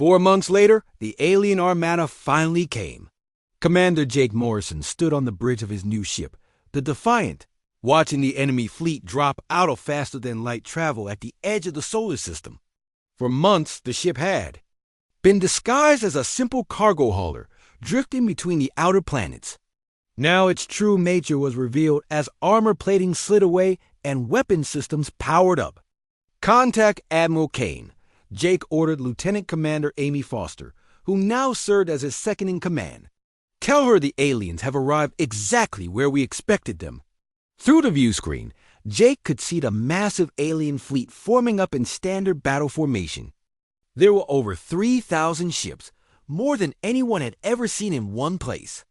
4 months later, the alien armada finally came. Commander Jake Morrison stood on the bridge of his new ship, the Defiant, watching the enemy fleet drop out of faster-than-light travel at the edge of the solar system. For months, the ship had been disguised as a simple cargo hauler, drifting between the outer planets. Now its true nature was revealed as armor plating slid away and weapon systems powered up. "Contact Admiral Kane," Jake ordered Lieutenant Commander Amy Foster, who now served as his second-in-command. "Tell her the aliens have arrived exactly where we expected them." Through the view screen, Jake could see the massive alien fleet forming up in standard battle formation. There were over 3,000 ships, more than anyone had ever seen in one place.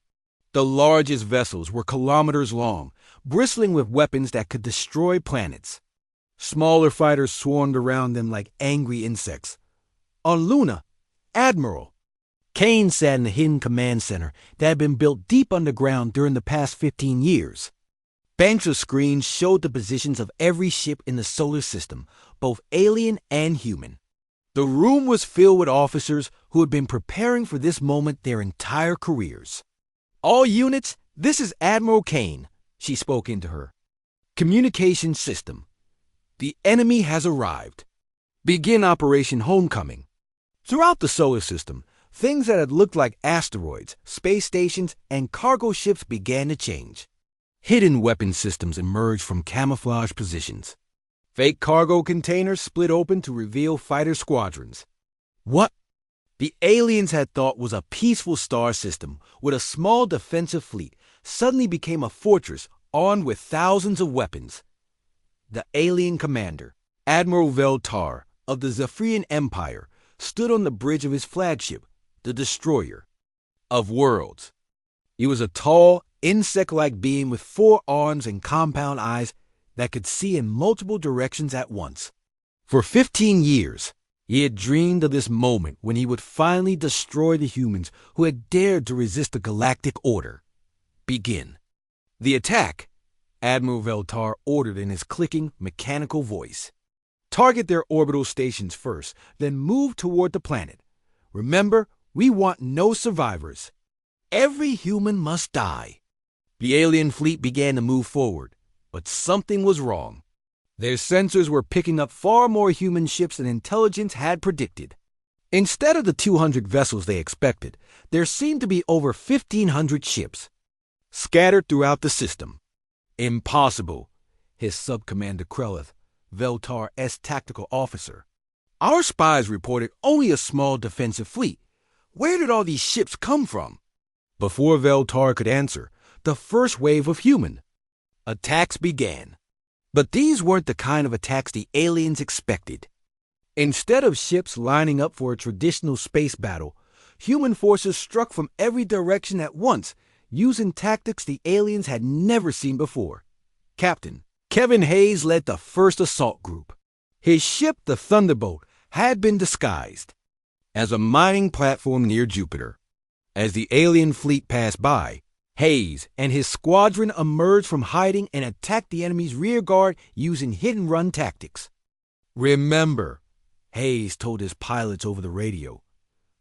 The largest vessels were kilometers long, bristling with weapons that could destroy planets. Smaller fighters swarmed around them like angry insects. On Luna, Admiral Kane sat in the hidden command center that had been built deep underground during the past 15 years. Banter screens showed the positions of every ship in the solar system, both alien and human. The room was filled with officers who had been preparing for this moment their entire careers. "All units, this is Admiral Kane," she spoke into her communication system. "The enemy has arrived. Begin Operation Homecoming." Throughout the solar system, things that had looked like asteroids, space stations, and cargo ships began to change. Hidden weapon systems emerged from camouflage positions. Fake cargo containers split open to reveal fighter squadrons. What the aliens had thought was a peaceful star system with a small defensive fleet suddenly became a fortress armed with thousands of weapons. The alien commander, Admiral Veltar of the Zephyrian Empire, stood on the bridge of his flagship, the Destroyer of Worlds. He was a tall, insect-like being with 4 arms and compound eyes that could see in multiple directions at once. For 15 years, he had dreamed of this moment when he would finally destroy the humans who had dared to resist the galactic order. "Begin the attack," Admiral Veltar ordered in his clicking, mechanical voice. "Target their orbital stations first, then move toward the planet. Remember, we want no survivors. Every human must die." The alien fleet began to move forward, but something was wrong. Their sensors were picking up far more human ships than intelligence had predicted. Instead of the 200 vessels they expected, there seemed to be over 1,500 ships scattered throughout the system. "Impossible," his sub-commander Krelith, Veltar's tactical officer. "Our spies reported only a small defensive fleet. Where did all these ships come from?" Before Veltar could answer, the first wave of human attacks began. But these weren't the kind of attacks the aliens expected. Instead of ships lining up for a traditional space battle, human forces struck from every direction at once, using tactics the aliens had never seen before. Captain Kevin Hayes led the first assault group. His ship, the Thunderbolt, had been disguised as a mining platform near Jupiter. As the alien fleet passed by, Hayes and his squadron emerged from hiding and attacked the enemy's rear guard using hit-and-run tactics. "Remember," Hayes told his pilots over the radio,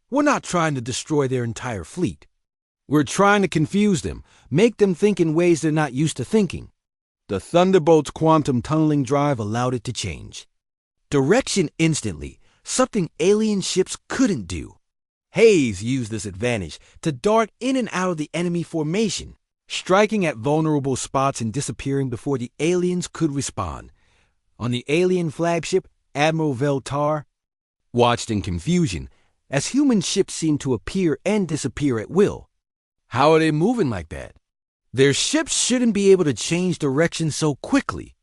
"we're not trying to destroy their entire fleet. We're trying to confuse them, make them think in ways they're not used to thinking." The Thunderbolt's quantum tunneling drive allowed it to change direction instantly, something alien ships couldn't do. Hayes used this advantage to dart in and out of the enemy formation, striking at vulnerable spots and disappearing before the aliens could respond. On the alien flagship, Admiral Veltar watched in confusion as human ships seemed to appear and disappear at will. How are they moving like that? Their ships shouldn't be able to change direction so quickly.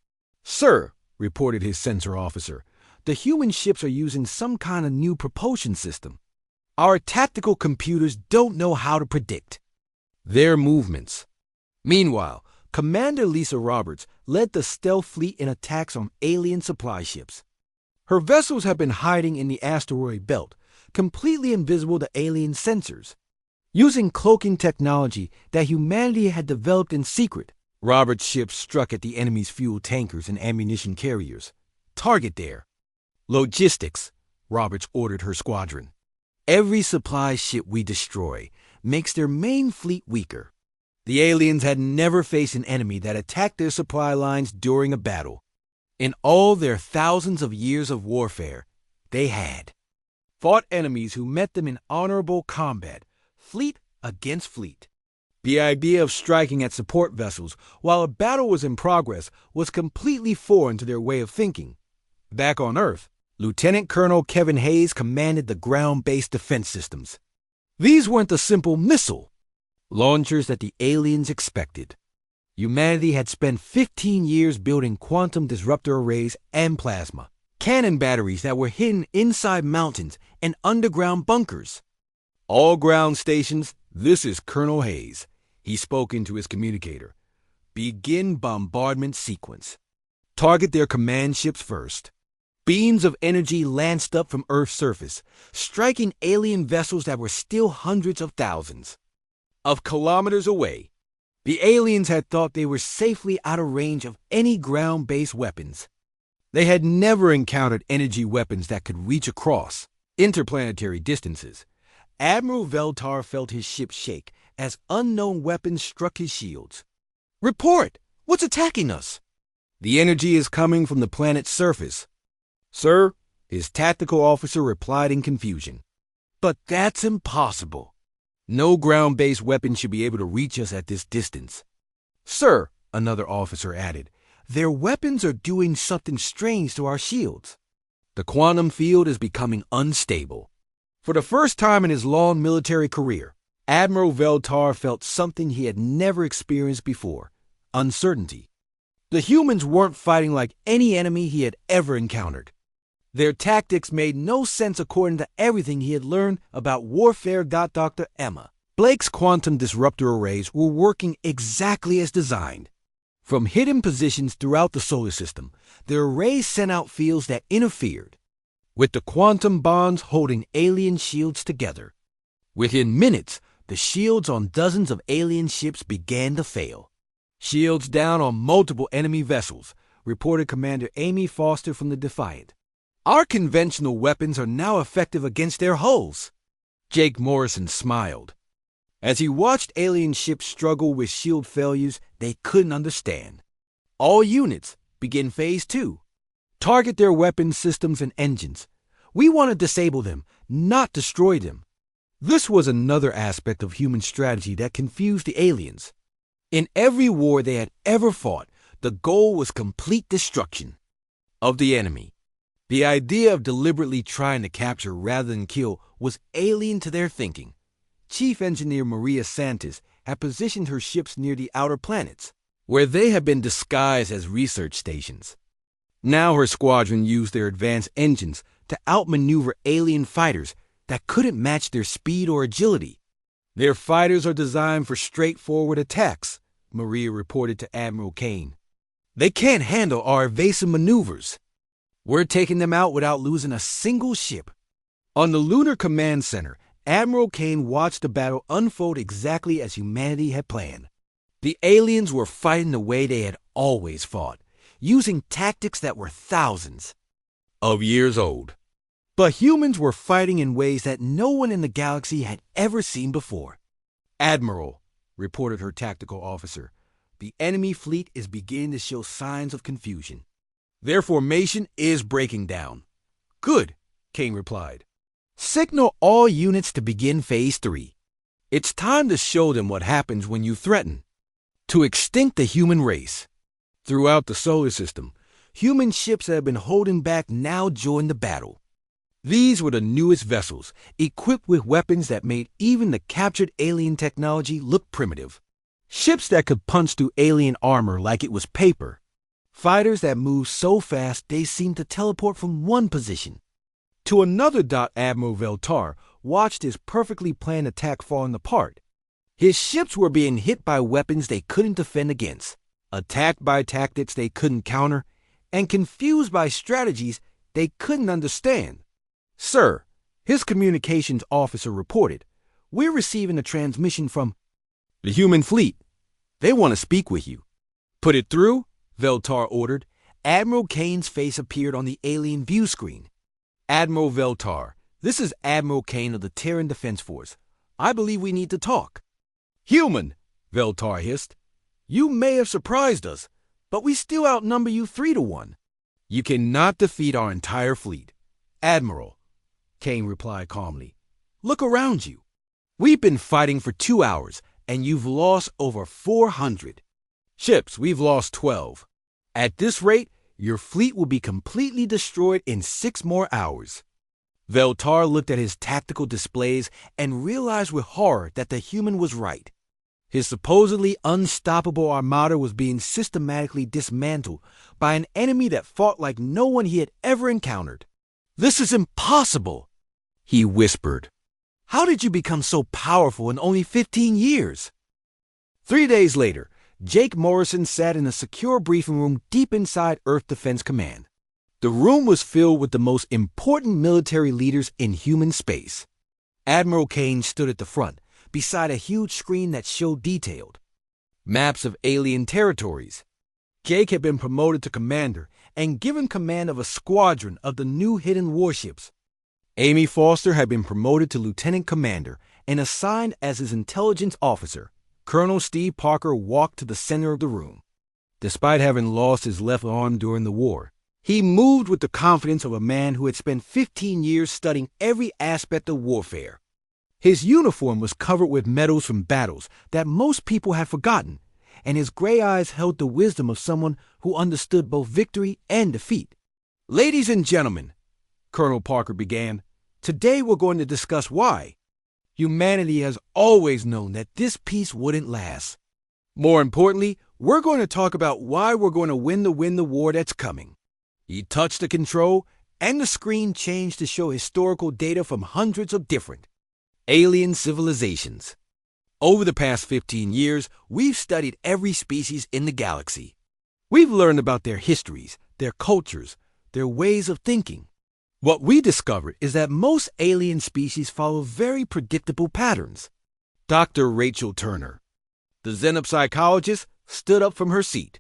"Sir," reported his sensor officer, "the human ships are using some kind of new propulsion system. Our tactical computers don't know how to predict their movements." Meanwhile, Commander Lisa Roberts led the stealth fleet in attacks on alien supply ships. Her vessels had been hiding in the asteroid belt, completely invisible to alien sensors. Using cloaking technology that humanity had developed in secret, Roberts' ships struck at the enemy's fuel tankers and ammunition carriers. "Target there." "Logistics," Roberts ordered her squadron. Every supply ship we destroy makes their main fleet weaker. The aliens had never faced an enemy that attacked their supply lines during a battle. In all their thousands of years of warfare, they had fought enemies who met them in honorable combat, fleet against fleet. The idea of striking at support vessels while a battle was in progress was completely foreign to their way of thinking. Back on Earth, Lieutenant Colonel Kevin Hayes commanded the ground-based defense systems. These weren't the simple missile launchers that the aliens expected. Humanity had spent 15 years building quantum disruptor arrays and plasma cannon batteries that were hidden inside mountains and underground bunkers. All ground stations, this is Colonel Hayes. He spoke into his communicator. Begin bombardment sequence. Target their command ships first. Beams of energy lanced up from Earth's surface, striking alien vessels that were still hundreds of thousands of kilometers away. The aliens had thought they were safely out of range of any ground-based weapons. They had never encountered energy weapons that could reach across interplanetary distances. Admiral Veltar felt his ship shake as unknown weapons struck his shields. "Report! What's attacking us?" "The energy is coming from the planet's surface." "Sir," his tactical officer replied in confusion. "But that's impossible. No ground-based weapon should be able to reach us at this distance." "Sir," another officer added, "their weapons are doing something strange to our shields. The quantum field is becoming unstable." For the first time in his long military career, Admiral Veltar felt something he had never experienced before: uncertainty. The humans weren't fighting like any enemy he had ever encountered. Their tactics made no sense according to everything he had learned about warfare. Dr. Emma Blake's quantum disruptor arrays were working exactly as designed. From hidden positions throughout the solar system, the arrays sent out fields that interfered with the quantum bonds holding alien shields together. Within minutes, the shields on dozens of alien ships began to fail. "Shields down on multiple enemy vessels," reported Commander Amy Foster from the Defiant. "Our conventional weapons are now effective against their hulls." Jake Morrison smiled. As he watched alien ships struggle with shield failures they couldn't understand. "All units, begin Phase 2. Target their weapons systems and engines. We want to disable them, not destroy them." This was another aspect of human strategy that confused the aliens. In every war they had ever fought, the goal was complete destruction of the enemy. The idea of deliberately trying to capture rather than kill was alien to their thinking. Chief Engineer Maria Santos had positioned her ships near the outer planets, where they had been disguised as research stations. Now her squadron used their advanced engines to outmaneuver alien fighters that couldn't match their speed or agility. "Their fighters are designed for straightforward attacks," Maria reported to Admiral Kane. "They can't handle our evasive maneuvers. We're taking them out without losing a single ship." On the Lunar Command Center, Admiral Kane watched the battle unfold exactly as humanity had planned. The aliens were fighting the way they had always fought, using tactics that were thousands of years old. But humans were fighting in ways that no one in the galaxy had ever seen before. "Admiral," reported her tactical officer, "the enemy fleet is beginning to show signs of confusion. Their formation is breaking down." "Good," Kane replied. "Signal all units to begin Phase 3. It's time to show them what happens when you threaten to extinct the human race." Throughout the solar system, human ships that had been holding back now joined the battle. These were the newest vessels, equipped with weapons that made even the captured alien technology look primitive. Ships that could punch through alien armor like it was paper. Fighters that moved so fast they seemed to teleport from one position to another. Admiral Veltar watched his perfectly planned attack falling apart. His ships were being hit by weapons they couldn't defend against, attacked by tactics they couldn't counter, and confused by strategies they couldn't understand. "Sir," his communications officer reported, "we're receiving a transmission from the human fleet. They want to speak with you." "Put it through," Veltar ordered. Admiral Kane's face appeared on the alien view screen. "Admiral Veltar, This is Admiral Kane of the Terran Defense Force. I believe we need to talk. Human, Veltar hissed. You may have surprised us, but we still outnumber you 3-1. You cannot defeat our entire fleet. Admiral, Kane replied calmly, look around you. We've been fighting for 2 hours, and you've lost over 400. Ships, we've lost 12. At this rate, your fleet will be completely destroyed in 6 more hours. Veltar looked at his tactical displays and realized with horror that the human was right. His supposedly unstoppable armada was being systematically dismantled by an enemy that fought like no one he had ever encountered. This is impossible, he whispered. How did you become so powerful in only 15 years? 3 days later, Jake Morrison sat in a secure briefing room deep inside Earth Defense Command. The room was filled with the most important military leaders in human space. Admiral Kane stood at the front, beside a huge screen that showed detailed maps of alien territories. Jake had been promoted to commander and given command of a squadron of the new hidden warships. Amy Foster had been promoted to lieutenant commander and assigned as his intelligence officer. Colonel Steve Parker walked to the center of the room. Despite having lost his left arm during the war, he moved with the confidence of a man who had spent 15 years studying every aspect of warfare. His uniform was covered with medals from battles that most people had forgotten, and his gray eyes held the wisdom of someone who understood both victory and defeat. Ladies and gentlemen, Colonel Parker began, today we're going to discuss why humanity has always known that this peace wouldn't last. More importantly, we're going to talk about why we're going to win the war that's coming. He touched the control, and the screen changed to show historical data from hundreds of different alien civilizations. Over the past 15 years, we've studied every species in the galaxy. We've learned about their histories, their cultures, their ways of thinking. What we discovered is that most alien species follow very predictable patterns. Dr. Rachel Turner, the xenopsychologist, stood up from her seat.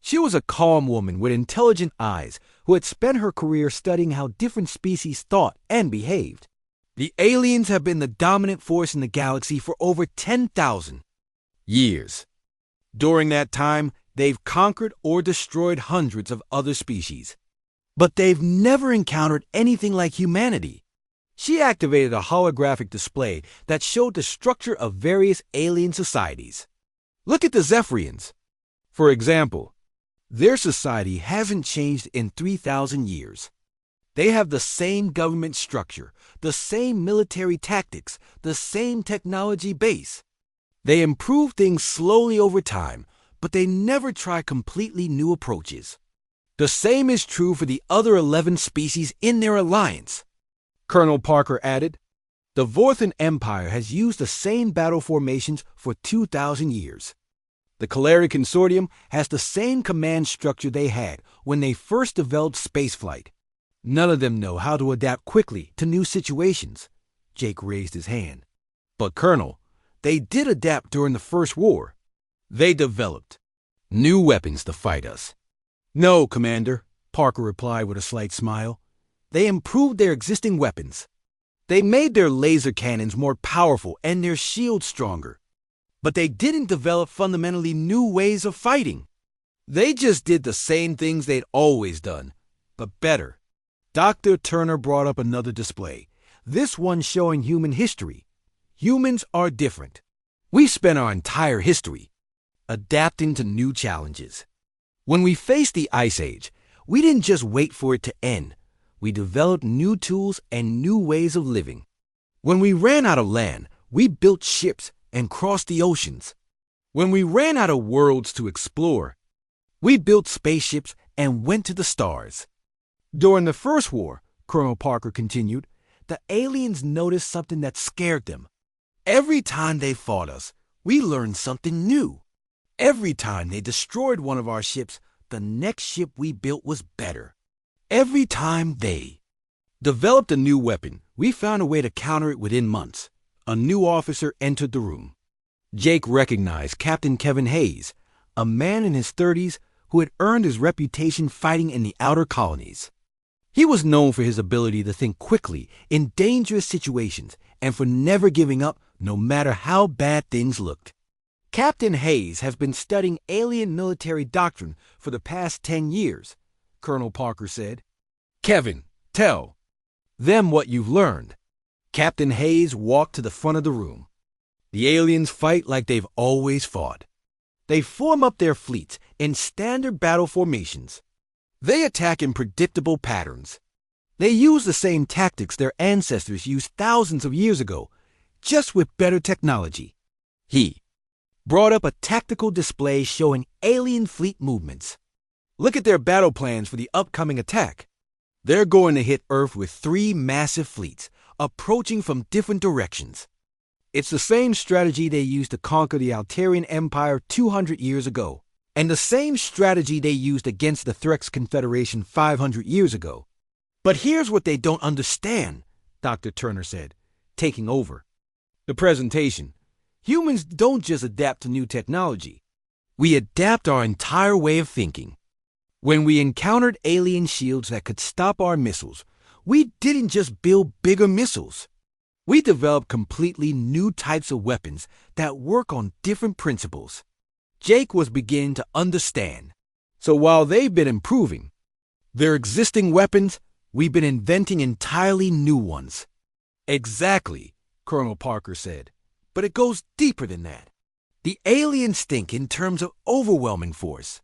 She was a calm woman with intelligent eyes who had spent her career studying how different species thought and behaved. The aliens have been the dominant force in the galaxy for over 10,000 years. During that time, they've conquered or destroyed hundreds of other species. But they've never encountered anything like humanity. She activated a holographic display that showed the structure of various alien societies. Look at the Zephyrians. For example, their society hasn't changed in 3,000 years. They have the same government structure, the same military tactics, the same technology base. They improve things slowly over time, but they never try completely new approaches. The same is true for the other 11 species in their alliance. Colonel Parker added, the Vorthan Empire has used the same battle formations for 2,000 years. The Calari Consortium has the same command structure they had when they first developed spaceflight. None of them know how to adapt quickly to new situations. Jake raised his hand. But Colonel, they did adapt during the First War. They developed new weapons to fight us. No, Commander, Parker replied with a slight smile. They improved their existing weapons. They made their laser cannons more powerful and their shields stronger. But they didn't develop fundamentally new ways of fighting. They just did the same things they'd always done, but better. Dr. Turner brought up another display, this one showing human history. Humans are different. We spent our entire history adapting to new challenges. When we faced the Ice Age, we didn't just wait for it to end. We developed new tools and new ways of living. When we ran out of land, we built ships and crossed the oceans. When we ran out of worlds to explore, we built spaceships and went to the stars. During the First War, Colonel Parker continued, the aliens noticed something that scared them. Every time they fought us, we learned something new. Every time they destroyed one of our ships, the next ship we built was better. Every time they developed a new weapon, we found a way to counter it within months. A new officer entered the room. Jake recognized Captain Kevin Hayes, a man in his 30s who had earned his reputation fighting in the outer colonies. He was known for his ability to think quickly in dangerous situations and for never giving up no matter how bad things looked. Captain Hayes has been studying alien military doctrine for the past 10 years, Colonel Parker said. Kevin, tell them what you've learned. Captain Hayes walked to the front of the room. The aliens fight like they've always fought. They form up their fleets in standard battle formations. They attack in predictable patterns. They use the same tactics their ancestors used thousands of years ago, just with better technology. He brought up a tactical display showing alien fleet movements. Look at their battle plans for the upcoming attack. They're going to hit Earth with 3 massive fleets, approaching from different directions. It's the same strategy they used to conquer the Altarian Empire 200 years ago, and the same strategy they used against the Threx Confederation 500 years ago. But here's what they don't understand, Dr. Turner said, taking over the presentation. Humans don't just adapt to new technology. We adapt our entire way of thinking. When we encountered alien shields that could stop our missiles, we didn't just build bigger missiles. We developed completely new types of weapons that work on different principles. Jake was beginning to understand. So while they've been improving their existing weapons, we've been inventing entirely new ones. Exactly, Colonel Parker said. But it goes deeper than that. The aliens think in terms of overwhelming force.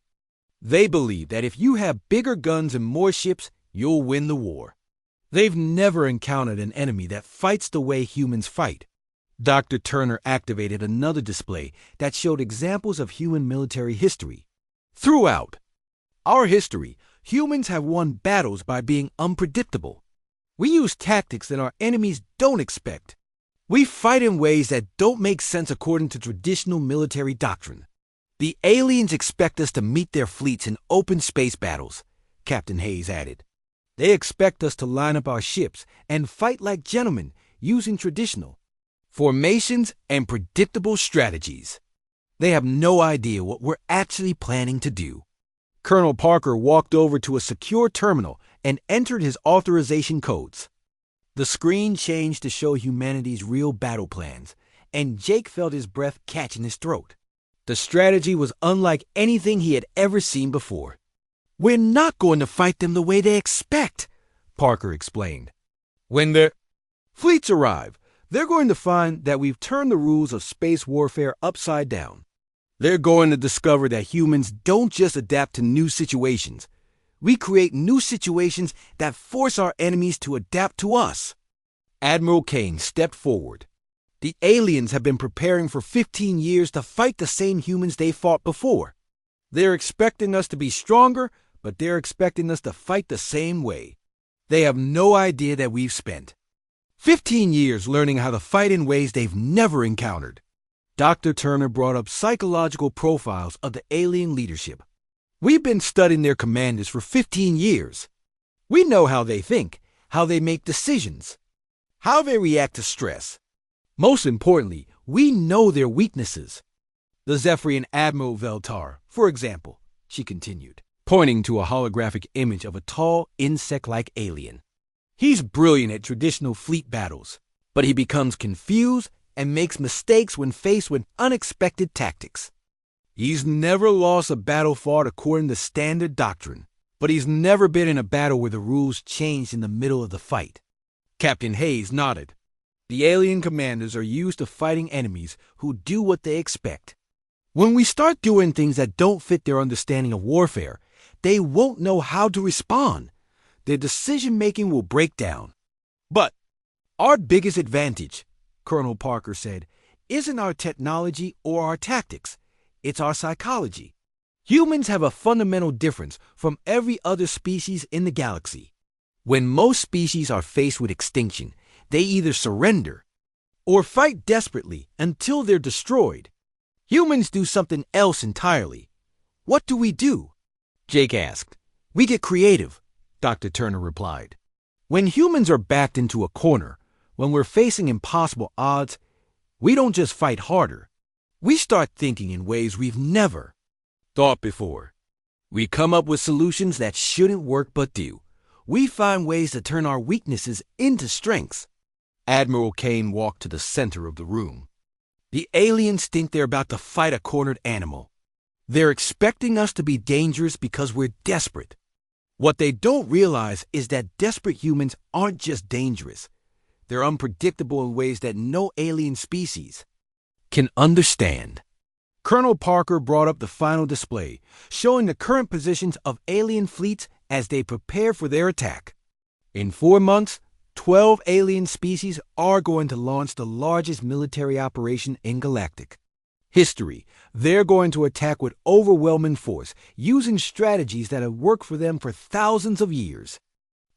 They believe that if you have bigger guns and more ships, you'll win the war. They've never encountered an enemy that fights the way humans fight. Dr. Turner activated another display that showed examples of human military history. Throughout our history, humans have won battles by being unpredictable. We use tactics that our enemies don't expect. We fight in ways that don't make sense according to traditional military doctrine. The aliens expect us to meet their fleets in open space battles, Captain Hayes added. They expect us to line up our ships and fight like gentlemen using traditional formations and predictable strategies. They have no idea what we're actually planning to do. Colonel Parker walked over to a secure terminal and entered his authorization codes. The screen changed to show humanity's real battle plans, and Jake felt his breath catch in his throat. The strategy was unlike anything he had ever seen before. We're not going to fight them the way they expect, Parker explained. When their fleets arrive, they're going to find that we've turned the rules of space warfare upside down. They're going to discover that humans don't just adapt to new situations. We create new situations that force our enemies to adapt to us. Admiral Kane stepped forward. The aliens have been preparing for 15 years to fight the same humans they fought before. They're expecting us to be stronger, but they're expecting us to fight the same way. They have no idea that we've spent 15 years learning how to fight in ways they've never encountered. Dr. Turner brought up psychological profiles of the alien leadership. We've been studying their commanders for 15 years. We know how they think, how they make decisions, how they react to stress. Most importantly, we know their weaknesses. The Zephyrian Admiral Veltar, for example, she continued, pointing to a holographic image of a tall, insect-like alien. He's brilliant at traditional fleet battles, but he becomes confused and makes mistakes when faced with unexpected tactics. He's never lost a battle fought according to standard doctrine, but he's never been in a battle where the rules changed in the middle of the fight. Captain Hayes nodded. The alien commanders are used to fighting enemies who do what they expect. When we start doing things that don't fit their understanding of warfare, they won't know how to respond. Their decision-making will break down. But our biggest advantage, Colonel Parker said, isn't our technology or our tactics. It's our psychology. Humans have a fundamental difference from every other species in the galaxy. When most species are faced with extinction, they either surrender or fight desperately until they're destroyed. Humans do something else entirely. What do? Jake asked. We get creative, Dr. Turner replied. When humans are backed into a corner, when we're facing impossible odds, we don't just fight harder. We start thinking in ways we've never thought before. We come up with solutions that shouldn't work but do. We find ways to turn our weaknesses into strengths. Admiral Kane walked to the center of the room. The aliens think they're about to fight a cornered animal. They're expecting us to be dangerous because we're desperate. What they don't realize is that desperate humans aren't just dangerous. They're unpredictable in ways that no alien species can understand. Colonel Parker brought up the final display, showing the current positions of alien fleets as they prepare for their attack. In 4 months, 12 alien species are going to launch the largest military operation in galactic history. They're going to attack with overwhelming force, using strategies that have worked for them for thousands of years.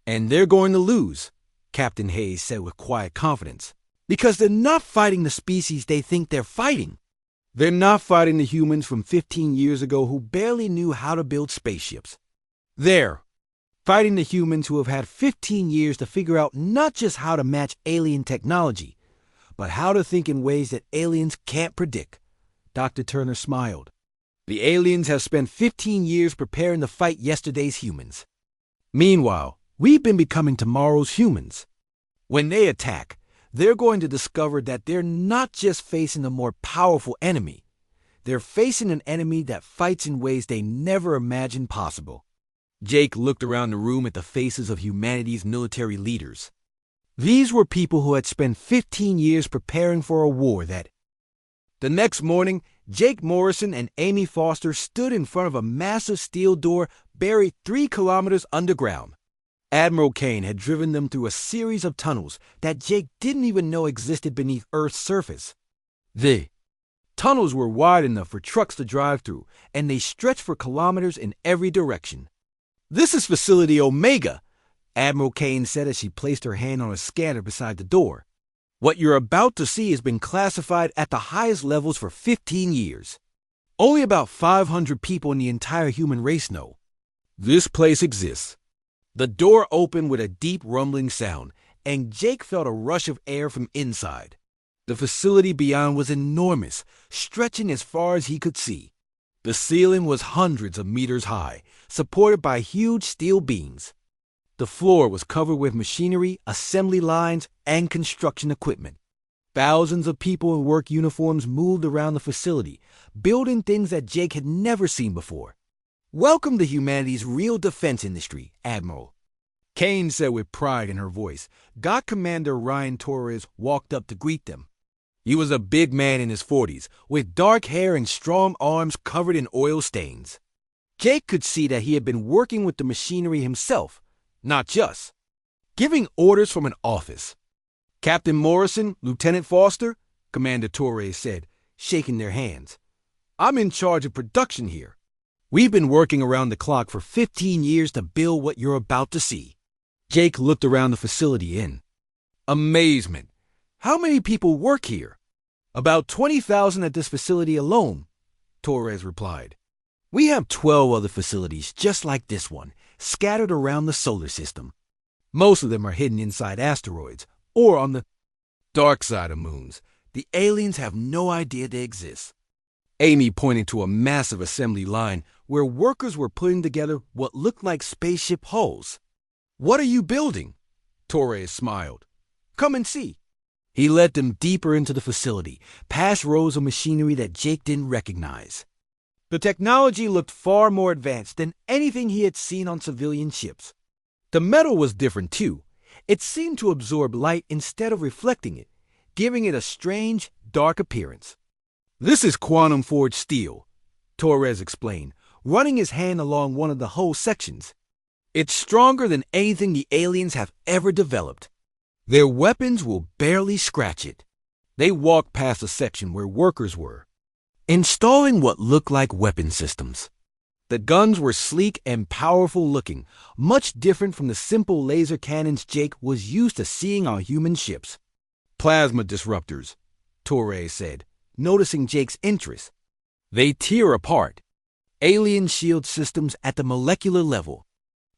And they're going to lose, Captain Hayes said with quiet confidence, because they're not fighting the species they think they're fighting. They're not fighting the humans from 15 years ago who barely knew how to build spaceships. They're fighting the humans who have had 15 years to figure out not just how to match alien technology, but how to think in ways that aliens can't predict. Dr. Turner smiled. The aliens have spent 15 years preparing to fight yesterday's humans. Meanwhile, we've been becoming tomorrow's humans. When they attack, they're going to discover that they're not just facing a more powerful enemy. They're facing an enemy that fights in ways they never imagined possible. Jake looked around the room at the faces of humanity's military leaders. These were people who had spent 15 years preparing for a war that... The next morning, Jake Morrison and Amy Foster stood in front of a massive steel door buried 3 kilometers underground. Admiral Kane had driven them through a series of tunnels that Jake didn't even know existed beneath Earth's surface. The tunnels were wide enough for trucks to drive through, and they stretched for kilometers in every direction. "This is Facility Omega," Admiral Kane said as she placed her hand on a scanner beside the door. "What you're about to see has been classified at the highest levels for 15 years. Only about 500 people in the entire human race know this place exists." The door opened with a deep rumbling sound, and Jake felt a rush of air from inside. The facility beyond was enormous, stretching as far as he could see. The ceiling was hundreds of meters high, supported by huge steel beams. The floor was covered with machinery, assembly lines, and construction equipment. Thousands of people in work uniforms moved around the facility, building things that Jake had never seen before. "Welcome to humanity's real defense industry, Admiral," Kane said with pride in her voice. God Commander Ryan Torres walked up to greet them. He was a big man in his 40s, with dark hair and strong arms covered in oil stains. Jake could see that he had been working with the machinery himself, not just giving orders from an office. "Captain Morrison, Lieutenant Foster," Commander Torres said, shaking their hands. "I'm in charge of production here. We've been working around the clock for 15 years to build what you're about to see." Jake looked around the facility in amazement. "How many people work here?" "About 20,000 at this facility alone," Torres replied. "We have 12 other facilities just like this one, scattered around the solar system. Most of them are hidden inside asteroids or on the dark side of moons. The aliens have no idea they exist." Amy pointed to a massive assembly line where workers were putting together what looked like spaceship hulls. "What are you building?" Torres smiled. "Come and see." He led them deeper into the facility, past rows of machinery that Jake didn't recognize. The technology looked far more advanced than anything he had seen on civilian ships. The metal was different too. It seemed to absorb light instead of reflecting it, giving it a strange, dark appearance. "This is quantum forged steel," Torres explained, running his hand along one of the hull sections. "It's stronger than anything the aliens have ever developed. Their weapons will barely scratch it." They walked past a section where workers were installing what looked like weapon systems. The guns were sleek and powerful looking, much different from the simple laser cannons Jake was used to seeing on human ships. "Plasma disruptors," Torres said, noticing Jake's interest. "They tear apart. Alien shield systems at the molecular level.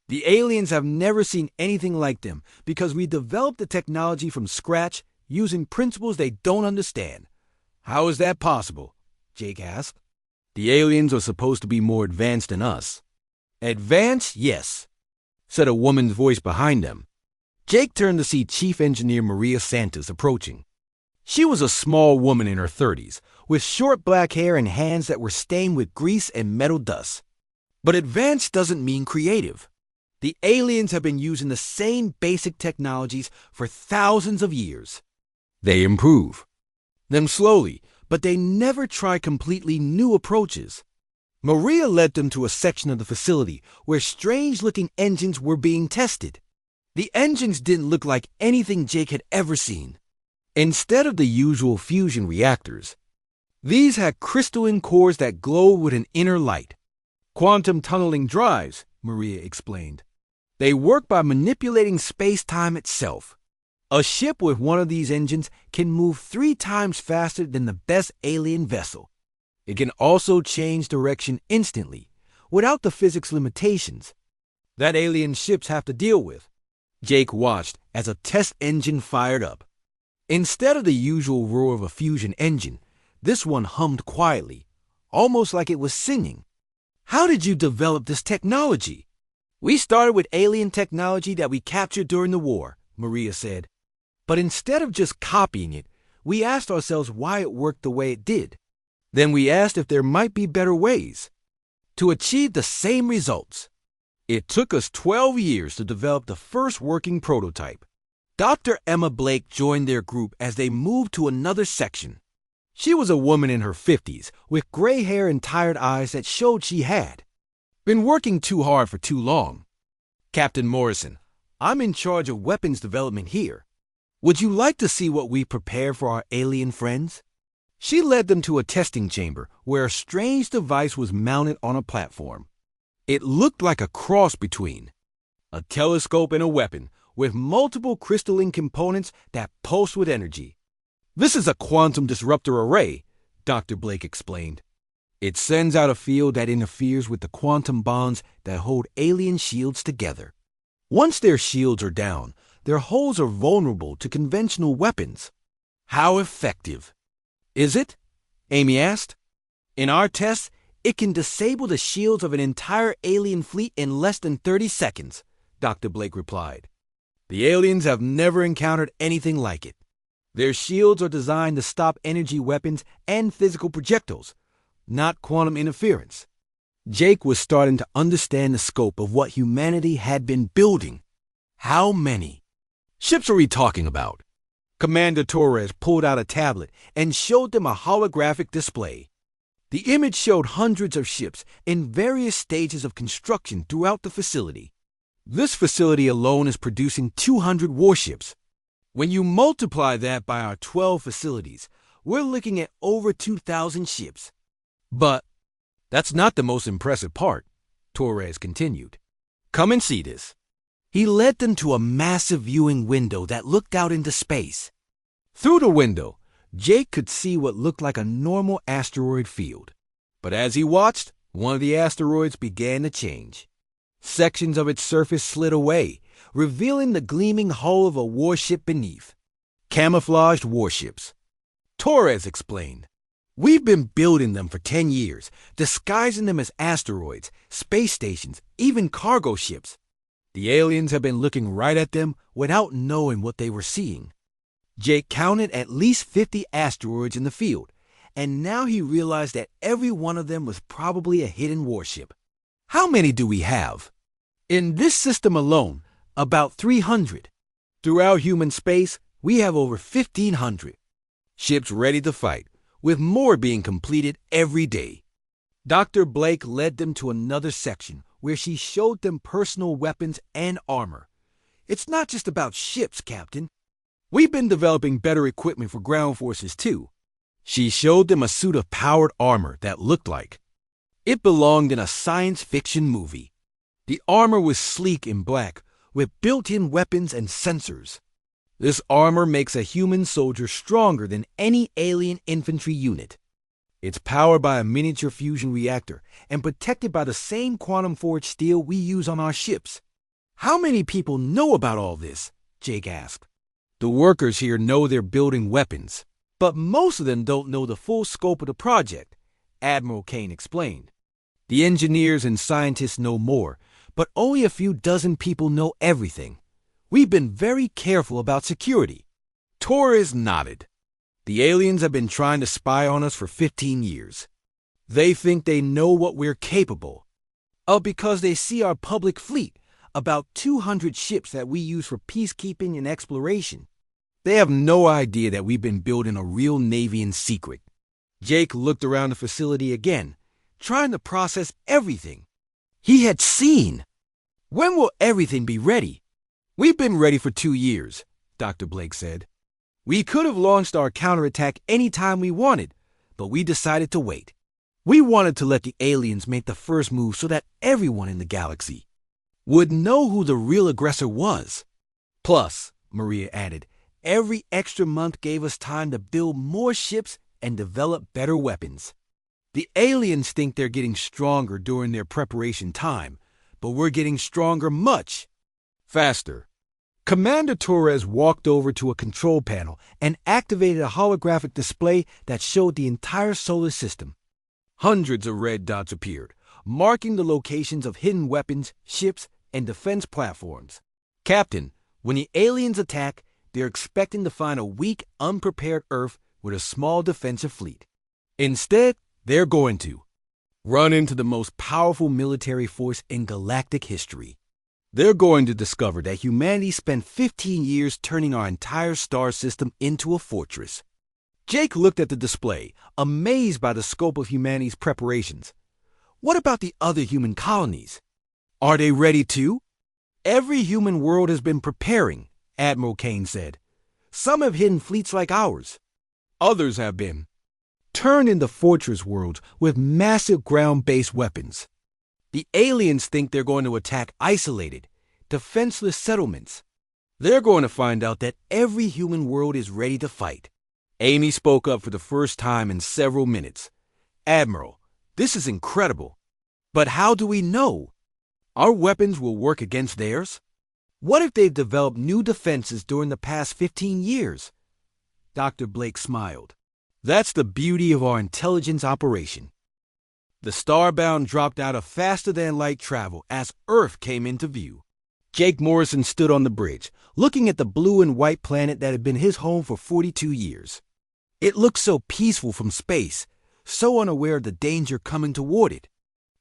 The aliens have never seen anything like them because we developed the technology from scratch using principles they don't understand." "How is that possible?" Jake asked. "The aliens are supposed to be more advanced than us." "Advanced, yes. said a woman's voice behind them. Jake turned to see Chief Engineer Maria Santos approaching. She was a small woman in her 30s, with short black hair and hands that were stained with grease and metal dust. But advanced doesn't mean creative. The aliens have been using the same basic technologies for thousands of years. They improve them slowly, but they never try completely new approaches. Maria led them to a section of the facility where strange-looking engines were being tested. The engines didn't look like anything Jake had ever seen. Instead of the usual fusion reactors, these had crystalline cores that glowed with an inner light. Quantum tunneling drives, Maria explained. They work by manipulating space-time itself. A ship with one of these engines can move 3 times faster than the best alien vessel. It can also change direction instantly, without the physics limitations that alien ships have to deal with. Jake watched as a test engine fired up. Instead of the usual roar of a fusion engine, this one hummed quietly, almost like it was singing. How did you develop this technology? We started with alien technology that we captured during the war, Maria said. But instead of just copying it, we asked ourselves why it worked the way it did. Then we asked if there might be better ways to achieve the same results. It took us 12 years to develop the first working prototype. Dr. Emma Blake joined their group as they moved to another section. She was a woman in her 50s with gray hair and tired eyes that showed she had been working too hard for too long. Captain Morrison, I'm in charge of weapons development here. Would you like to see what we prepared for our alien friends? She led them to a testing chamber where a strange device was mounted on a platform. It looked like a cross between a telescope and a weapon, with multiple crystalline components that pulse with energy. This is a quantum disruptor array, Dr. Blake explained. It sends out a field that interferes with the quantum bonds that hold alien shields together. Once their shields are down, their hulls are vulnerable to conventional weapons. How effective is it? Amy asked. In our tests, it can disable the shields of an entire alien fleet in less than 30 seconds, Dr. Blake replied. The aliens have never encountered anything like it. Their shields are designed to stop energy weapons and physical projectiles, not quantum interference. Jake was starting to understand the scope of what humanity had been building. How many ships are we talking about? Commander Torres pulled out a tablet and showed them a holographic display. The image showed hundreds of ships in various stages of construction throughout the facility. This facility alone is producing 200 warships. When you multiply that by our 12 facilities, we're looking at over 2,000 ships. But that's not the most impressive part, Torres continued. Come and see this. He led them to a massive viewing window that looked out into space. Through the window, Jake could see what looked like a normal asteroid field. But as he watched, one of the asteroids began to change. Sections of its surface slid away, revealing the gleaming hull of a warship beneath. Camouflaged warships. Torres explained. We've been building them for 10 years, disguising them as asteroids, space stations, even cargo ships. The aliens have been looking right at them without knowing what they were seeing. Jake counted at least 50 asteroids in the field, and now he realized that every one of them was probably a hidden warship. How many do we have? In this system alone, about 300. Throughout human space, we have over 1,500. Ships ready to fight, with more being completed every day. Dr. Blake led them to another section where she showed them personal weapons and armor. It's not just about ships, Captain. We've been developing better equipment for ground forces, too. She showed them a suit of powered armor that looked like it belonged in a science fiction movie. The armor was sleek and black, with built-in weapons and sensors. This armor makes a human soldier stronger than any alien infantry unit. It's powered by a miniature fusion reactor and protected by the same quantum-forged steel we use on our ships. How many people know about all this? Jake asked. The workers here know they're building weapons, but most of them don't know the full scope of the project, Admiral Kane explained. The engineers and scientists know more, but only a few dozen people know everything. We've been very careful about security." Torres nodded. "The aliens have been trying to spy on us for 15 years. They think they know what we're capable of because they see our public fleet, about 200 ships that we use for peacekeeping and exploration. They have no idea that we've been building a real navy in secret." Jake looked around the facility again, trying to process everything he had seen. "When will everything be ready?" "We've been ready for 2 years," Dr. Blake said. "We could have launched our counterattack any time we wanted, but we decided to wait. We wanted to let the aliens make the first move so that everyone in the galaxy would know who the real aggressor was. Plus," Maria added, "every extra month gave us time to build more ships and develop better weapons. The aliens think they're getting stronger during their preparation time, but we're getting stronger much faster." Commander Torres walked over to a control panel and activated a holographic display that showed the entire solar system. Hundreds of red dots appeared, marking the locations of hidden weapons, ships, and defense platforms. "Captain, when the aliens attack, they're expecting to find a weak, unprepared Earth with a small defensive fleet. Instead, they're going to run into the most powerful military force in galactic history. They're going to discover that humanity spent 15 years turning our entire star system into a fortress." Jake looked at the display, amazed by the scope of humanity's preparations. "What about the other human colonies? Are they ready too?" "Every human world has been preparing," Admiral Kane said. "Some have hidden fleets like ours. Others have been turned into fortress worlds with massive ground-based weapons. The aliens think they're going to attack isolated, defenseless settlements. They're going to find out that every human world is ready to fight." Amy spoke up for the first time in several minutes. "Admiral, this is incredible. But how do we know our weapons will work against theirs? What if they've developed new defenses during the past 15 years? Dr. Blake smiled. "That's the beauty of our intelligence operation." The Starbound dropped out of faster-than-light travel as Earth came into view. Jake Morrison stood on the bridge, looking at the blue and white planet that had been his home for 42 years. It looked so peaceful from space, so unaware of the danger coming toward it.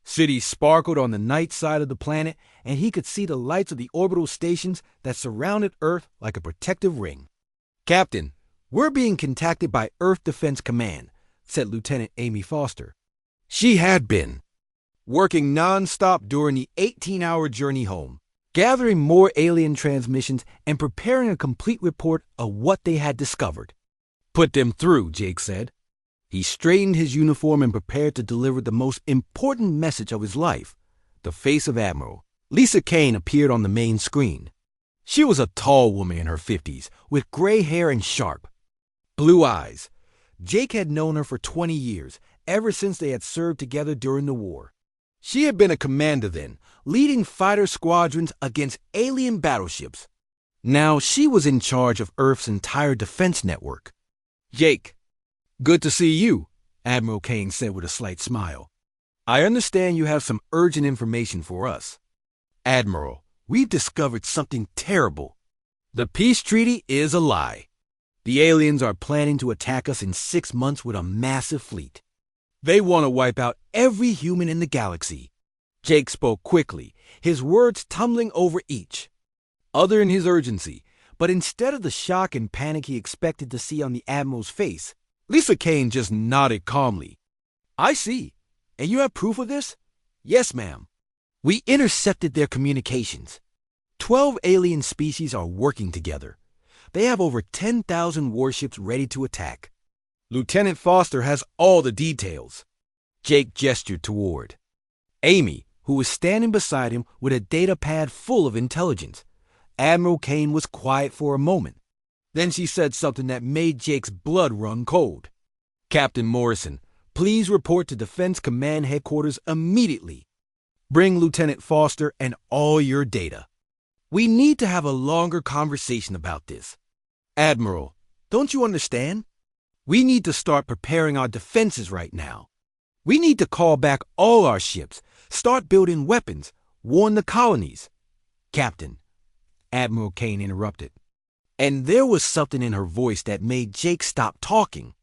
Cities sparkled on the night side of the planet, and he could see the lights of the orbital stations that surrounded Earth like a protective ring. "Captain, we're being contacted by Earth Defense Command," said Lieutenant Amy Foster. She had been working non-stop during the 18-hour journey home, gathering more alien transmissions and preparing a complete report of what they had discovered. "Put them through," Jake said. He straightened his uniform and prepared to deliver the most important message of his life. The face of Admiral Lisa Kane appeared on the main screen. She was a tall woman in her 50s, with gray hair and sharp blue eyes. Jake had known her for 20 years, ever since they had served together during the war. She had been a commander then, leading fighter squadrons against alien battleships. Now she was in charge of Earth's entire defense network. "Jake, good to see you," Admiral Kane said with a slight smile. "I understand you have some urgent information for us." "Admiral, we've discovered something terrible. The peace treaty is a lie. The aliens are planning to attack us in 6 months with a massive fleet. They want to wipe out every human in the galaxy." Jake spoke quickly, his words tumbling over each other in his urgency, but instead of the shock and panic he expected to see on the Admiral's face, Lisa Kane just nodded calmly. "I see. And you have proof of this?" "Yes, ma'am. We intercepted their communications. 12 alien species are working together. They have over 10,000 warships ready to attack. Lieutenant Foster has all the details." Jake gestured toward Amy, who was standing beside him with a data pad full of intelligence. Admiral Kane was quiet for a moment. Then she said something that made Jake's blood run cold. "Captain Morrison, please report to Defense Command Headquarters immediately. Bring Lieutenant Foster and all your data. We need to have a longer conversation about this. Admiral, don't you understand? We need to start preparing our defenses right now. We need to call back all our ships, start building weapons. warn the colonies. Captain, Admiral Kane interrupted. And there was something in her voice that made Jake stop talking.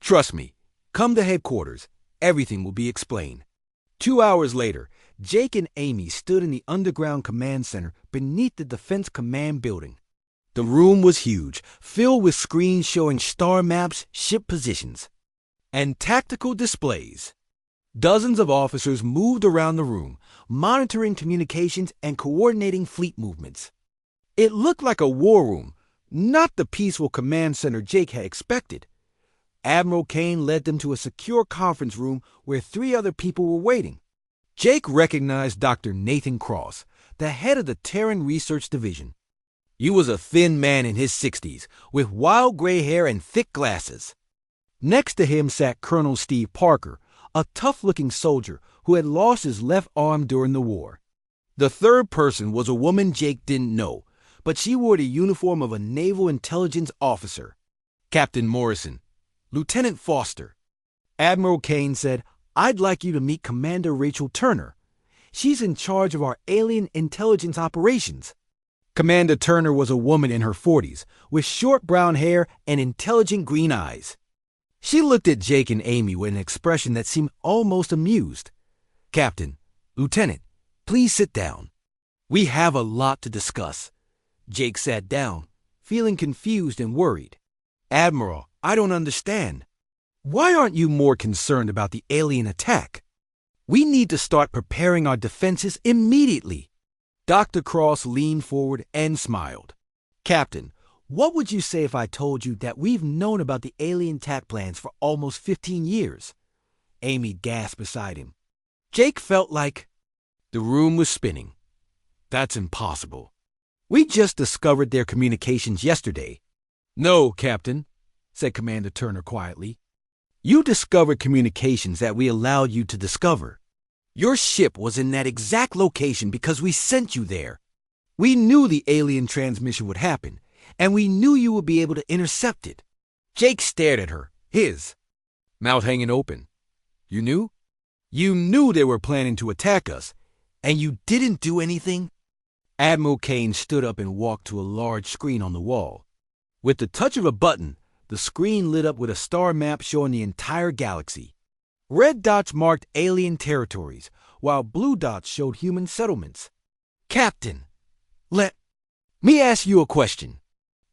Trust me, come to headquarters. Everything will be explained. 2 hours later, Jake and Amy stood in the underground command center beneath the Defense Command building. The room was huge, filled with screens showing star maps, ship positions, and tactical displays. Dozens of officers moved around the room, monitoring communications and coordinating fleet movements. It looked like a war room, not the peaceful command center Jake had expected. Admiral Kane led them to a secure conference room where 3 other people were waiting. Jake recognized Dr. Nathan Cross, the head of the Terran Research Division. He was a thin man in his 60s, with wild gray hair and thick glasses. Next to him sat Colonel Steve Parker, a tough-looking soldier who had lost his left arm during the war. The third person was a woman Jake didn't know, but she wore the uniform of a naval intelligence officer. Captain Morrison, Lieutenant Foster. Admiral Kane said, I'd like you to meet Commander Rachel Turner. She's in charge of our alien intelligence operations. Commander Turner was a woman in her 40s, with short brown hair and intelligent green eyes. She looked at Jake and Amy with an expression that seemed almost amused. Captain, Lieutenant, please sit down. We have a lot to discuss. Jake sat down, feeling confused and worried. Admiral, I don't understand. Why aren't you more concerned about the alien attack? We need to start preparing our defenses immediately. Dr. Cross leaned forward and smiled. Captain, what would you say if I told you that we've known about the alien attack plans for almost 15 years? Amy gasped beside him. Jake felt like the room was spinning. That's impossible. We just discovered their communications yesterday. No, Captain, said Commander Turner quietly. You discovered communications that we allowed you to discover. Your ship was in that exact location because we sent you there. We knew the alien transmission would happen, and we knew you would be able to intercept it. Jake stared at her, his mouth hanging open. You knew? You knew they were planning to attack us, and you didn't do anything? Admiral Kane stood up and walked to a large screen on the wall. With the touch of a button, the screen lit up with a star map showing the entire galaxy. Red dots marked alien territories, while blue dots showed human settlements. Captain, let me ask you a question.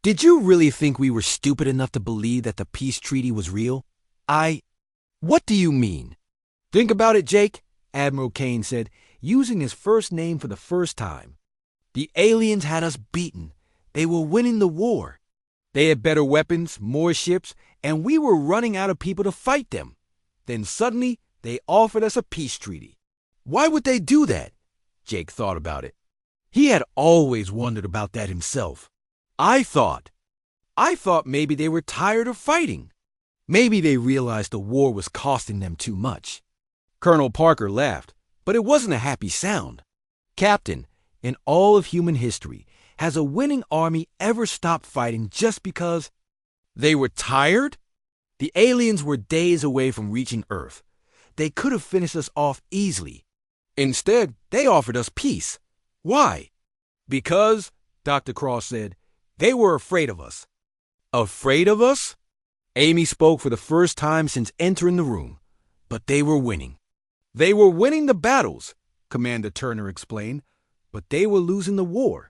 Did you really think we were stupid enough to believe that the peace treaty was real? What do you mean? Think about it, Jake, Admiral Kane said, using his first name for the first time. The aliens had us beaten. They were winning the war. They had better weapons, more ships, and we were running out of people to fight them. Then suddenly, they offered us a peace treaty. Why would they do that? Jake thought about it. He had always wondered about that himself. I thought maybe they were tired of fighting. Maybe they realized the war was costing them too much. Colonel Parker laughed, but it wasn't a happy sound. Captain, in all of human history, has a winning army ever stopped fighting just because they were tired? The aliens were days away from reaching Earth. They could have finished us off easily. Instead, they offered us peace. Why? Because, Dr. Cross said, they were afraid of us. Afraid of us? Amy spoke for the first time since entering the room. But they were winning. They were winning the battles, Commander Turner explained, but they were losing the war.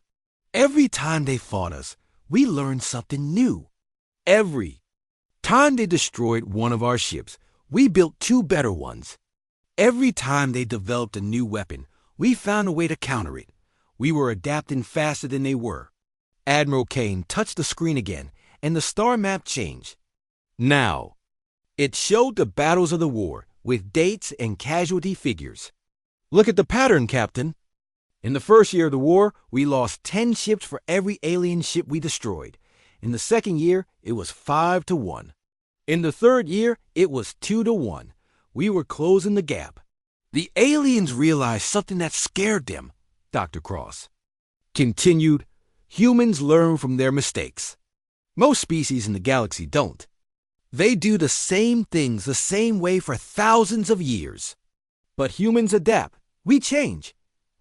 Every time they fought us, we learned something new. Every time they destroyed one of our ships, we built 2 better ones. Every time they developed a new weapon, we found a way to counter it. We were adapting faster than they were. Admiral Kane touched the screen again, and the star map changed. Now, it showed the battles of the war, with dates and casualty figures. Look at the pattern, Captain. In the first year of the war, we lost 10 ships for every alien ship we destroyed. In the second year, it was 5-1. In the third year, it was 2-1. We were closing the gap. The aliens realized something that scared them, Dr. Cross continued. Humans learn from their mistakes. Most species in the galaxy don't. They do the same things the same way for thousands of years. But humans adapt. We change.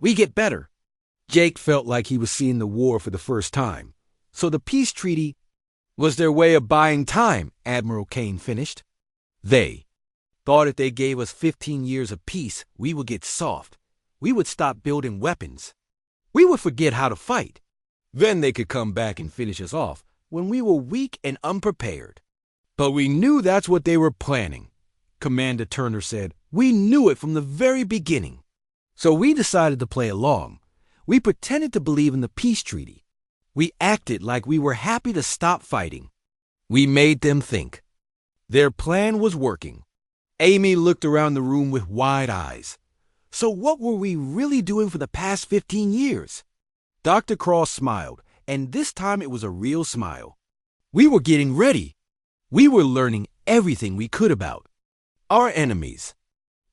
we get better. Jake felt like he was seeing the war for the first time. So the peace treaty was their way of buying time, Admiral Kane finished. They thought if they gave us 15 years of peace, we would get soft. We would stop building weapons. We would forget how to fight. Then they could come back and finish us off when we were weak and unprepared. But we knew that's what they were planning, Commander Turner said. We knew it from the very beginning. So we decided to play along. We pretended to believe in the peace treaty. We acted like we were happy to stop fighting. We made them think. Their plan was working. Amy looked around the room with wide eyes. So what were we really doing for the past 15 years? Dr. Cross smiled, and this time it was a real smile. We were getting ready. We were learning everything we could about our enemies.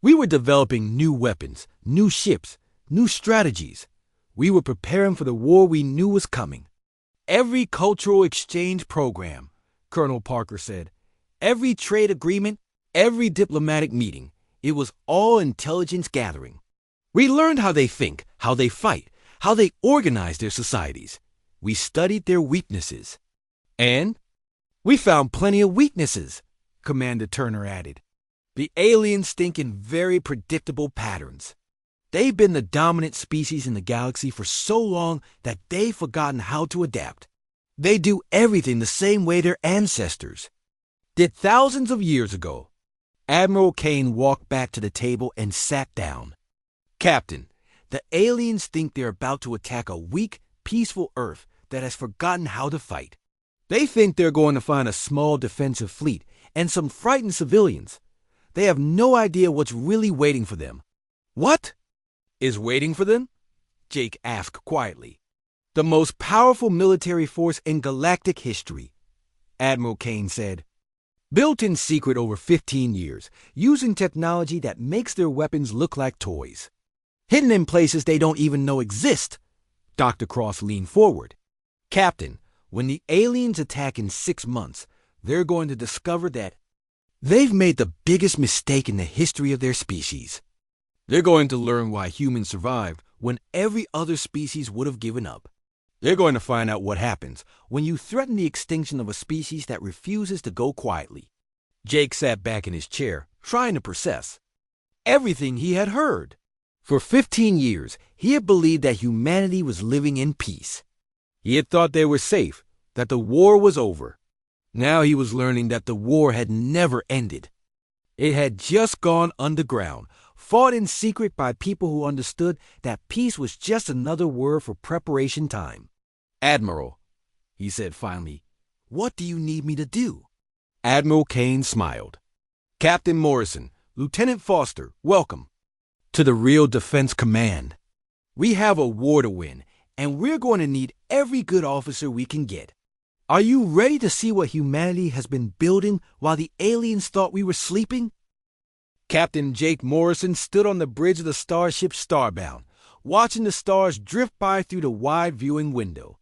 We were developing new weapons, new ships, new strategies. We were preparing for the war we knew was coming. Every cultural exchange program, Colonel Parker said, every trade agreement, every diplomatic meeting, it was all intelligence gathering. We learned how they think, how they fight, how they organize their societies. We studied their weaknesses. And we found plenty of weaknesses, Commander Turner added. The aliens think in very predictable patterns. They've been the dominant species in the galaxy for so long that they've forgotten how to adapt. They do everything the same way their ancestors did thousands of years ago. Admiral Kane walked back to the table and sat down. Captain, the aliens think they're about to attack a weak, peaceful Earth that has forgotten how to fight. They think they're going to find a small defensive fleet and some frightened civilians. They have no idea what's really waiting for them. What is waiting for them? Jake asked quietly. The most powerful military force in galactic history, Admiral Kane said. Built in secret over 15 years, using technology that makes their weapons look like toys. Hidden in places they don't even know exist. Dr. Cross leaned forward. Captain, when the aliens attack in 6 months, they're going to discover that they've made the biggest mistake in the history of their species. They're going to learn why humans survived when every other species would have given up. They're going to find out what happens when you threaten the extinction of a species that refuses to go quietly. Jake sat back in his chair, trying to process everything he had heard. For 15 years, he had believed that humanity was living in peace. He had thought they were safe, that the war was over. Now he was learning that the war had never ended. It had just gone underground, fought in secret by people who understood that peace was just another word for preparation time. Admiral, he said finally, what do you need me to do? Admiral Kane smiled. Captain Morrison, Lieutenant Foster, welcome to the Real Defense Command. We have a war to win, and we're going to need every good officer we can get. Are you ready to see what humanity has been building while the aliens thought we were sleeping? Captain Jake Morrison stood on the bridge of the starship Starbound, watching the stars drift by through the wide viewing window.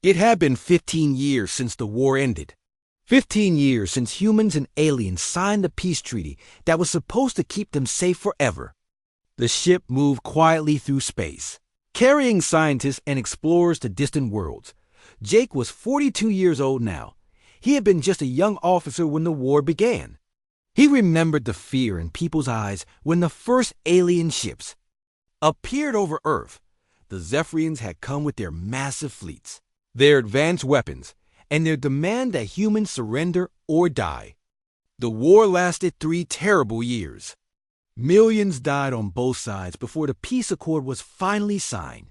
It had been 15 years since the war ended. 15 years since humans and aliens signed the peace treaty that was supposed to keep them safe forever. The ship moved quietly through space, carrying scientists and explorers to distant worlds. Jake was 42 years old now. He had been just a young officer when the war began. He remembered the fear in people's eyes when the first alien ships appeared over Earth. The Zephyrians had come with their massive fleets, their advanced weapons, and their demand that humans surrender or die. The war lasted 3 terrible years. Millions died on both sides before the peace accord was finally signed.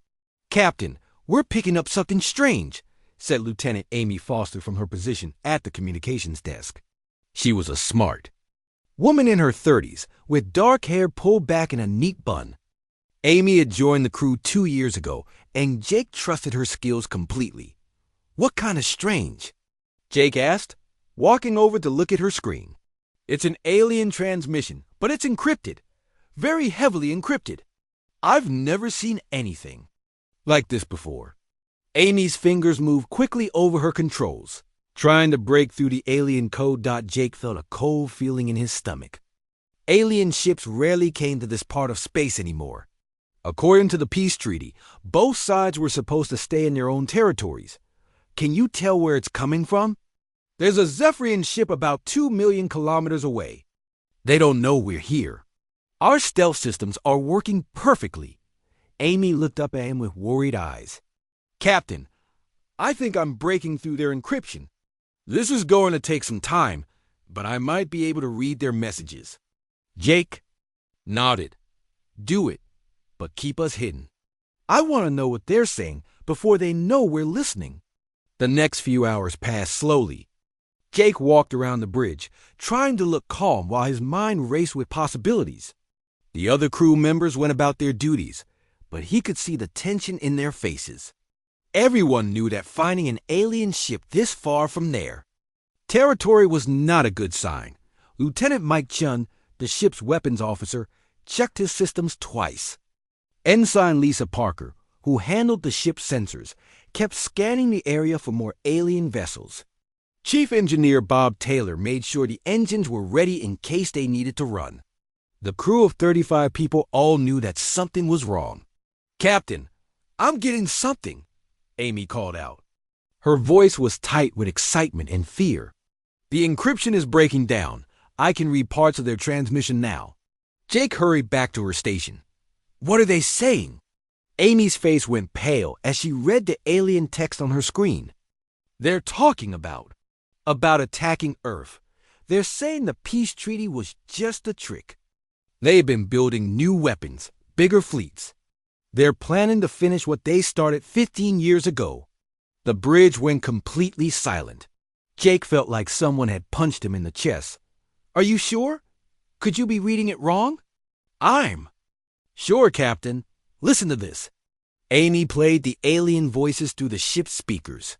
Captain, we're picking up something strange, said Lieutenant Amy Foster from her position at the communications desk. She was a smart woman in her 30s, with dark hair pulled back in a neat bun. Amy had joined the crew 2 years ago, and Jake trusted her skills completely. What kind of strange? Jake asked, walking over to look at her screen. It's an alien transmission, but it's encrypted. Very heavily encrypted. I've never seen anything like this before. Amy's fingers moved quickly over her controls, trying to break through the alien code. Jake felt a cold feeling in his stomach. Alien ships rarely came to this part of space anymore. According to the peace treaty, both sides were supposed to stay in their own territories. Can you tell where it's coming from? There's a Zephyrian ship about 2 million kilometers away. They don't know we're here. Our stealth systems are working perfectly. Amy looked up at him with worried eyes. Captain, I think I'm breaking through their encryption. This is going to take some time, but I might be able to read their messages. Jake nodded. Do it, but keep us hidden. I want to know what they're saying before they know we're listening. The next few hours passed slowly. Jake walked around the bridge, trying to look calm while his mind raced with possibilities. The other crew members went about their duties, but he could see the tension in their faces. Everyone knew that finding an alien ship this far from there territory was not a good sign. Lieutenant Mike Chun, the ship's weapons officer, checked his systems twice. Ensign Lisa Parker, who handled the ship's sensors, kept scanning the area for more alien vessels. Chief Engineer Bob Taylor made sure the engines were ready in case they needed to run. The crew of 35 people all knew that something was wrong. Captain, I'm getting something, Amy called out. Her voice was tight with excitement and fear. The encryption is breaking down. I can read parts of their transmission now. Jake hurried back to her station. What are they saying? Amy's face went pale as she read the alien text on her screen. They're talking about attacking Earth. They're saying the peace treaty was just a trick. They've been building new weapons, bigger fleets. They're planning to finish what they started 15 years ago. The bridge went completely silent. Jake felt like someone had punched him in the chest. Are you sure? Could you be reading it wrong? I'm sure, Captain. Listen to this. Amy played the alien voices through the ship's speakers.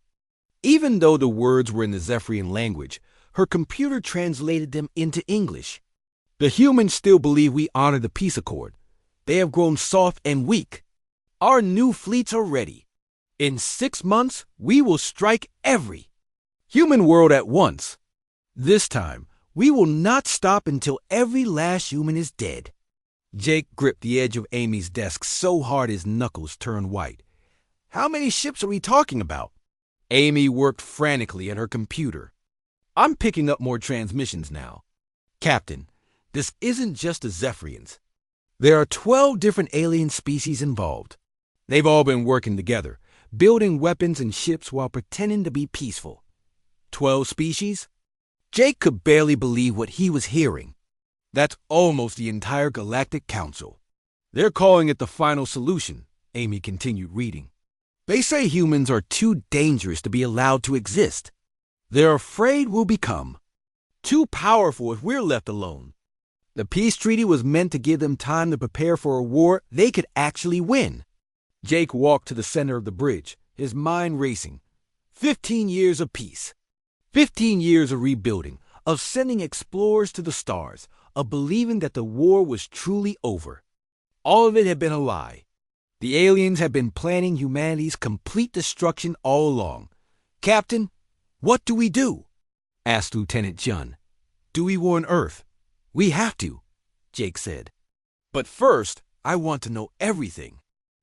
Even though the words were in the Zephyrian language, her computer translated them into English. The humans still believe we honor the peace accord. They have grown soft and weak. Our new fleets are ready. In 6 months, we will strike every human world at once. This time, we will not stop until every last human is dead. Jake gripped the edge of Amy's desk so hard his knuckles turned white. How many ships are we talking about? Amy worked frantically at her computer. I'm picking up more transmissions now. Captain, this isn't just the Zephyrians. There are 12 different alien species involved. They've all been working together, building weapons and ships while pretending to be peaceful. 12 species? Jake could barely believe what he was hearing. That's almost the entire Galactic Council. They're calling it the final solution, Amy continued reading. They say humans are too dangerous to be allowed to exist. They're afraid we'll become too powerful if we're left alone. The peace treaty was meant to give them time to prepare for a war they could actually win. Jake walked to the center of the bridge, his mind racing. 15 years of peace. 15 years of rebuilding, of sending explorers to the stars, of believing that the war was truly over. All of it had been a lie. The aliens had been planning humanity's complete destruction all along. Captain, what do we do? Asked Lieutenant Chun. Do we warn Earth? We have to, Jake said. But first, I want to know everything.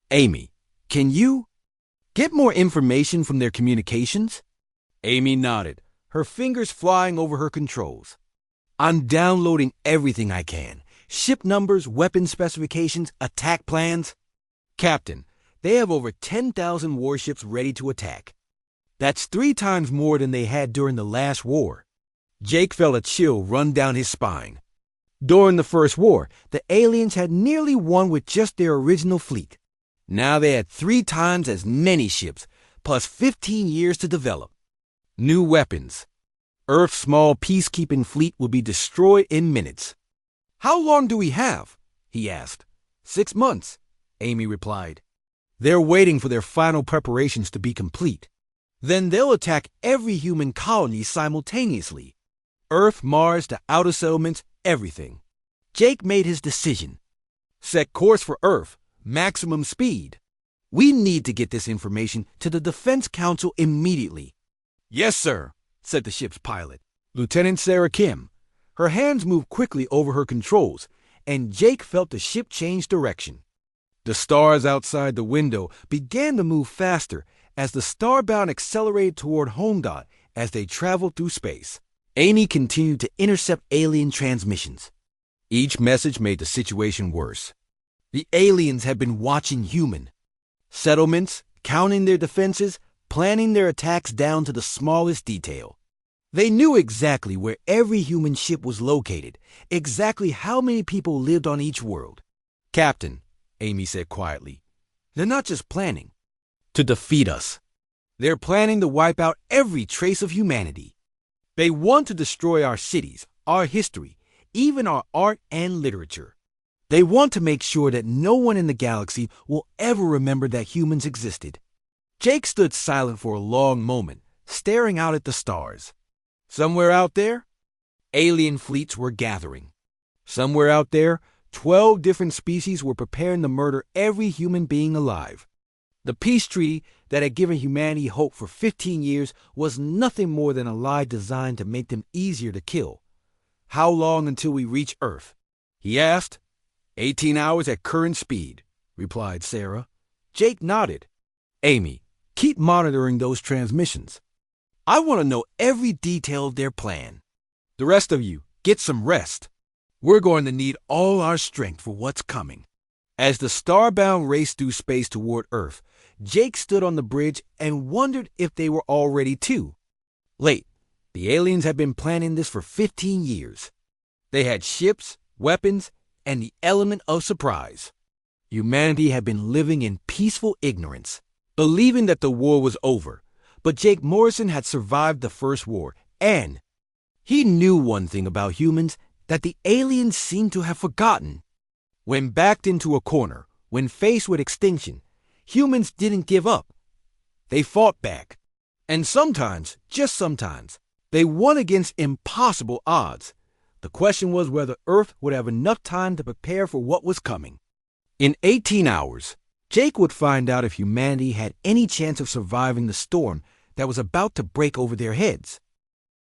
Amy, can you get more information from their communications? Amy nodded, her fingers flying over her controls. I'm downloading everything I can. Ship numbers, weapon specifications, attack plans. Captain, they have over 10,000 warships ready to attack. That's 3 times more than they had during the last war. Jake felt a chill run down his spine. During the first war, the aliens had nearly won with just their original fleet. Now they had 3 times as many ships, plus 15 years to develop. New weapons. Earth's small peacekeeping fleet will be destroyed in minutes. How long do we have? He asked. 6 months, Amy replied. They're waiting for their final preparations to be complete. Then they'll attack every human colony simultaneously. Earth, Mars, the outer settlements, everything. Jake made his decision. Set course for Earth, maximum speed. We need to get this information to the Defense Council immediately. Yes, sir, said the ship's pilot, Lieutenant Sarah Kim. Her hands moved quickly over her controls, and Jake felt the ship change direction. The stars outside the window began to move faster as the Starbound accelerated toward home dot as they traveled through space. Amy continued to intercept alien transmissions. Each message made the situation worse. The aliens had been watching human settlements, counting their defenses, planning their attacks down to the smallest detail. They knew exactly where every human ship was located, exactly how many people lived on each world. "Captain," Amy said quietly, "they're not just planning to defeat us. They're planning to wipe out every trace of humanity. They want to destroy our cities, our history, even our art and literature. They want to make sure that no one in the galaxy will ever remember that humans existed." Jake stood silent for a long moment, staring out at the stars. Somewhere out there, alien fleets were gathering. Somewhere out there, 12 different species were preparing to murder every human being alive. The peace treaty that had given humanity hope for 15 years was nothing more than a lie designed to make them easier to kill. "How long until we reach Earth?" he asked. 18 hours at current speed," replied Sarah. Jake nodded. "Amy, keep monitoring those transmissions. I want to know every detail of their plan. The rest of you, get some rest. We're going to need all our strength for what's coming." As the Starbound raced through space toward Earth, Jake stood on the bridge and wondered if they were all ready too. Late, the aliens had been planning this for 15 years. They had ships, weapons, and the element of surprise. Humanity had been living in peaceful ignorance, believing that the war was over. But Jake Morrison had survived the first war, and he knew one thing about humans that the aliens seemed to have forgotten. When backed into a corner, when faced with extinction, humans didn't give up. They fought back. And sometimes, just sometimes, they won against impossible odds. The question was whether Earth would have enough time to prepare for what was coming. In 18 hours, Jake would find out if humanity had any chance of surviving the storm that was about to break over their heads.